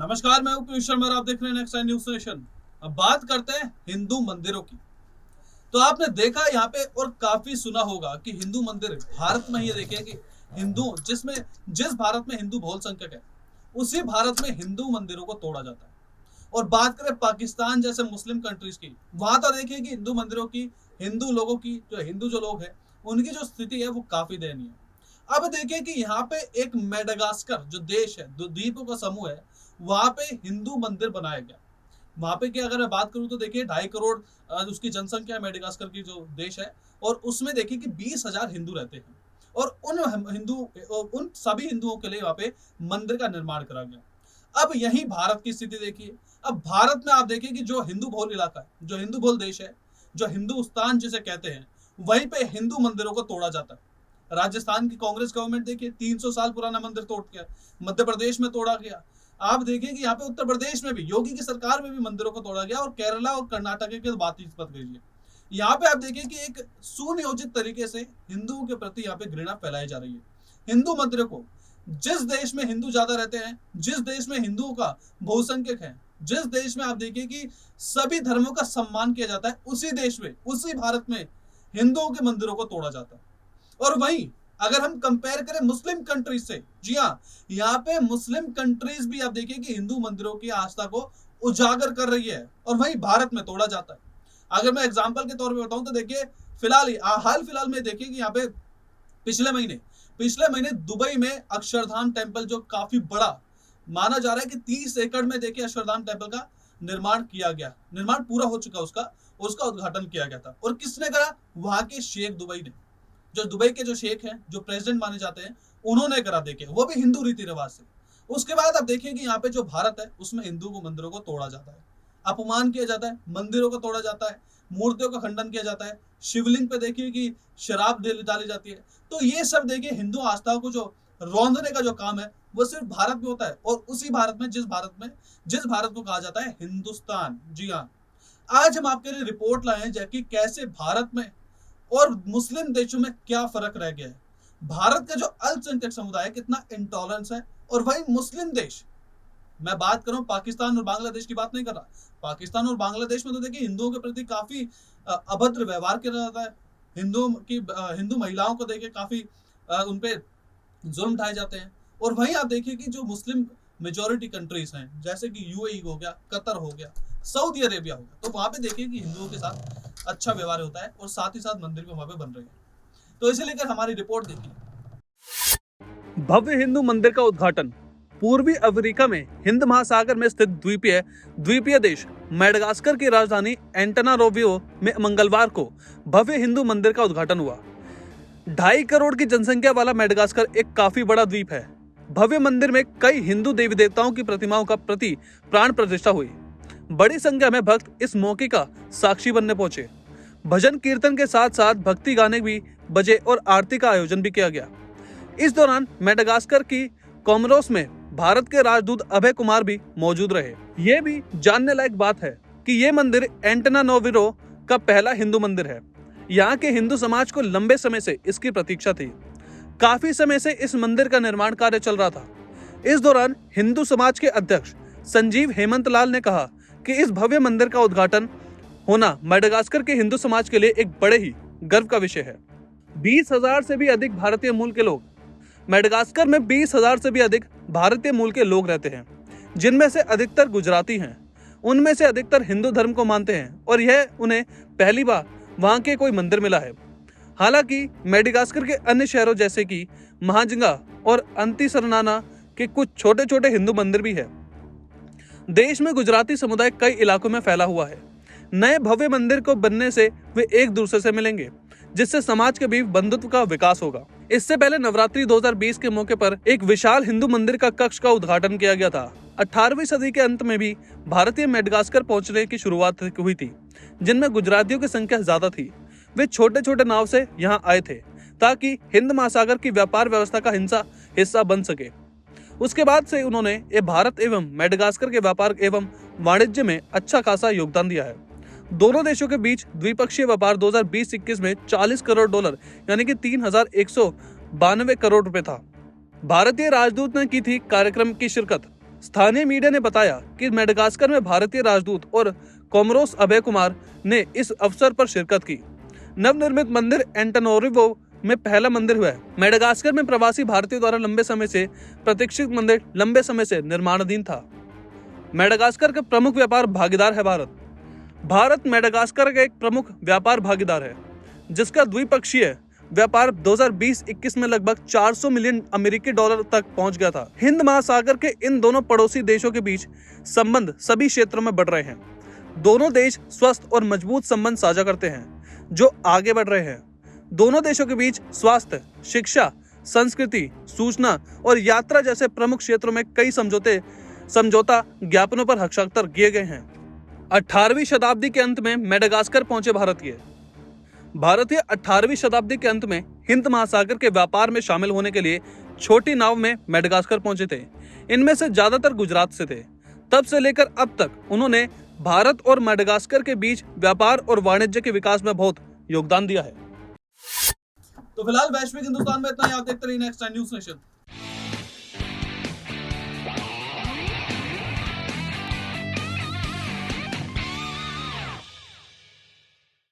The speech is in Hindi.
नमस्कार, मैं हूं पीयूष शर्मा और आप देख रहे हैं नेक्स्ट टाइम न्यूज नेशन। अब बात करते हैं हिंदू मंदिरों की। तो आपने देखा यहाँ पे और काफी सुना होगा कि हिंदू मंदिर भारत में ही देखे कि जिस भारत में हिंदू बहुसंख्यक है, उसी भारत में हिंदू मंदिरों को तोड़ा जाता है। और बात करें पाकिस्तान जैसे मुस्लिम कंट्रीज की, वहां तो देखिए कि हिंदू मंदिरों की, हिंदू लोगों की, जो लोग हैं उनकी जो स्थिति है वो काफी दयनीय है। अब देखिए कि यहाँ पे एक मेडागास्कर जो देश है, दो द्वीपों का समूह है, वहां पे हिंदू मंदिर बनाया गया। वहां पे की अगर मैं बात करूं तो देखिए 2.5 करोड़ उसकी जनसंख्या है मेडागास्कर की जो देश है। और उसमें देखिए कि 20,000 हिंदू रहते हैं। और उन सभी हिंदुओं के लिए वहां पे मंदिर का निर्माण करा गया। अब यही भारत की स्थिति देखिए। अब भारत में आप देखिए कि जो हिंदू बहुल इलाका है, जो हिंदू बहुल देश है, जो हिंदुस्तान जिसे कहते हैं, वहीं पे हिंदू मंदिरों को तोड़ा जाता है। राजस्थान की कांग्रेस गवर्नमेंट देखिए 300 साल पुराना मंदिर तोड़ गया। मध्य प्रदेश में तोड़ा गया। आप देखिए कि यहाँ पे उत्तर प्रदेश में भी, योगी की सरकार में भी मंदिरों को तोड़ा गया। और केरला और कर्नाटक की बात ही मत करिए। यहाँ पे आप देखिए कि एक सुनियोजित तरीके से हिंदुओं के प्रति यहाँ पे घृणा फैलाई जा रही है। हिंदू मंदिरों को, जिस देश में हिंदू ज्यादा रहते हैं, जिस देश में हिंदुओं का बहुसंख्यक है, जिस देश में आप देखिए कि सभी धर्मों का सम्मान किया जाता है, उसी देश में, उसी भारत में हिंदुओं के मंदिरों को तोड़ा जाता है। और वहीं अगर हम कंपेयर करें मुस्लिम कंट्रीज से, जी हाँ, यहाँ पे मुस्लिम कंट्रीज भी आप देखिए कि हिंदू मंदिरों की आस्था को उजागर कर रही है, और वहीं भारत में तोड़ा जाता है। अगर मैं एग्जांपल के तौर पे बताऊं तो देखिए, हाल फिलहाल में देखिए कि यहाँ पे पिछले महीने दुबई में अक्षरधाम टेम्पल, जो काफी बड़ा माना जा रहा है कि 30 एकड़ में देखिए अक्षरधाम टेम्पल का निर्माण किया गया। निर्माण पूरा हो चुका, उसका उद्घाटन किया गया था। और किसने करा? वहां के शेख दुबई ने, जो दुबई के जो शेख हैं, जो प्रेसिडेंट माने जाते हैं, उन्होंने करा। देखे वो भी हिंदू रीति रिवाज से। उसके बाद आप देखिए कि यहाँ पे जो भारत है, उसमें हिंदू को मंदिरों को तोड़ा जाता है, अपमान किया जाता है, मंदिरों को तोड़ा जाता है, मूर्तियों का खंडन किया जाता है, शिवलिंग पे देखिए कि शराब डाली जाती है। तो ये सब देखिए हिंदू आस्था को जो रौंदने का जो काम है, वो सिर्फ भारत में होता है। और उसी भारत में, जिस भारत को कहा जाता है हिंदुस्तान। जी हाँ, आज हम आपके लिए रिपोर्ट लाए हैं कि कैसे भारत में और मुस्लिम देशों में क्या फर्क रह गया है। भारत का जो अल्पसंख्यक समुदाय है, कितना इंटॉलरेंस है, और वही मुस्लिम देश, मैं बात कर रहा हूं पाकिस्तान और बांग्लादेश की बात नहीं कर रहा। पाकिस्तान और बांग्लादेश में तो देखिए हिंदुओं के प्रति काफी अभद्र व्यवहार किया जाता है। हिंदू महिलाओं को देखिए काफी उनपे जुल्म ढाए जाते हैं। और वहीं आप देखिए कि जो मुस्लिम मेजोरिटी कंट्रीज हैं, जैसे कि यूएई हो गया, कतर हो गया, सऊदी अरेबिया हो गया, तो वहां पे देखिए कि हिंदुओं के साथ अच्छा व्यवहार होता है, और साथ ही साथ मंदिर भी वहां पे बन रहे हैं। तो इसे लेकर हमारी रिपोर्ट देखिए। भव्य हिंदू मंदिर का उद्घाटन। पूर्वी अफ्रीका में हिंद महासागर में स्थित द्वीपीय देश मेडागास्कर की राजधानी एंटानारोवियो में मंगलवार को भव्य हिंदू मंदिर का उद्घाटन हुआ। 2.5 करोड़ की जनसंख्या वाला मेडागास्कर एक काफी बड़ा द्वीप है। भव्य मंदिर में कई हिंदू देवी देवताओं की प्रतिमाओं का प्राण प्रतिष्ठा हुई। बड़ी संख्या में भक्त इस मौके का साक्षी बनने पहुंचे। भजन कीर्तन के साथ साथ भक्ति गाने भी बजे और आरती का आयोजन भी किया गया। इस दौरान मेडागास्कर की कोमोरोस में भारत के राजदूत अभय कुमार भी मौजूद रहे। ये भी जानने लायक बात है कि ये मंदिर एंटानारोवियो का पहला हिंदू मंदिर है। यहाँ के हिंदू समाज को लंबे समय से इसकी प्रतीक्षा थी। काफी समय से इस मंदिर का निर्माण कार्य चल रहा था। इस दौरान हिंदू समाज के अध्यक्ष संजीव हेमंतलाल ने कहा कि इस भव्य मंदिर का उद्घाटन होना मेडागास्कर के हिंदू समाज के लिए एक बड़े ही गर्व का विषय है। 20,000 से भी अधिक भारतीय मूल के लोग मेडागास्कर में 20,000 से भी अधिक भारतीय मूल के लोग रहते हैं, जिनमें से अधिकतर गुजराती हैं। उनमें से अधिकतर हिंदू धर्म को मानते हैं, और यह उन्हें पहली बार वहां के कोई मंदिर मिला है। हालांकि मेडागास्कर के अन्य शहरों जैसे कि महाजिंगा और अंतिसरनाना के कुछ छोटे छोटे हिंदू मंदिर भी है। देश में गुजराती समुदाय कई इलाकों में फैला हुआ है। नए भव्य मंदिर को बनने से वे एक दूसरे से मिलेंगे, जिससे समाज के बीच बंधुत्व का विकास होगा। इससे पहले नवरात्रि 2020 के मौके पर एक विशाल हिंदू मंदिर का कक्ष का उद्घाटन किया गया था। 18वीं सदी के अंत में भी भारतीय मेडागास्कर पहुंचने की शुरुआत हुई थी, जिनमें गुजरातियों की संख्या ज्यादा थी। वे छोटे छोटे नाव से यहाँ आए थे ताकि हिंद महासागर की व्यापार व्यवस्था का हिस्सा बन सके। उसके बाद से उन्होंने भारत एवं मेडागास्कर के व्यापार एवं वाणिज्य में अच्छा खासा योगदान दिया है। दोनों देशों के बीच द्विपक्षीय व्यापार 2020-21 में $40 करोड़ यानी कि 3,192 करोड़ रुपए था। भारतीय राजदूत ने की थी कार्यक्रम की शिरकत। स्थानीय मीडिया ने बताया कि मेडागास्कर में भारतीय राजदूत और कोमोरोस अभय कुमार ने इस अवसर पर शिरकत की। नवनिर्मित मंदिर एंटानारोवियो में पहला मंदिर हुआ है। मेडागास्कर में प्रवासी भारतीयों द्वारा लंबे समय से प्रतीक्षित मंदिर लंबे समय से निर्माणाधीन था। मेडागास्कर का प्रमुख व्यापार भागीदार है भारत। भारत मेडागास्कर का एक प्रमुख व्यापार भागीदार है, जिसका द्विपक्षीय व्यापार 2020-21 में लगभग 400 मिलियन अमेरिकी डॉलर तक पहुंच गया था। हिंद महासागर के इन दोनों पड़ोसी देशों के बीच संबंध सभी क्षेत्रों में बढ़ रहे हैं। दोनों देश स्वस्थ और मजबूत संबंध साझा करते हैं, जो आगे बढ़ रहे हैं। दोनों देशों के बीच स्वास्थ्य, शिक्षा, संस्कृति, सूचना और यात्रा जैसे प्रमुख क्षेत्रों में कई समझौता ज्ञापनों पर हस्ताक्षर किए गए हैं। 18वीं शताब्दी के अंत में मेडागास्कर पहुंचे भारतीय 18वीं शताब्दी के अंत में हिंद महासागर के व्यापार में शामिल होने के लिए छोटी नाव में मेडागास्कर पहुंचे थे। इनमें से ज्यादातर गुजरात से थे। तब से लेकर अब तक उन्होंने भारत और मेडागास्कर के बीच व्यापार और वाणिज्य के विकास में बहुत योगदान दिया है। तो फिलहाल वैश्विक हिंदुस्तान में इतना ही। आप देखते रहिए नेक्स्ट टाइम न्यूज़ नेशन।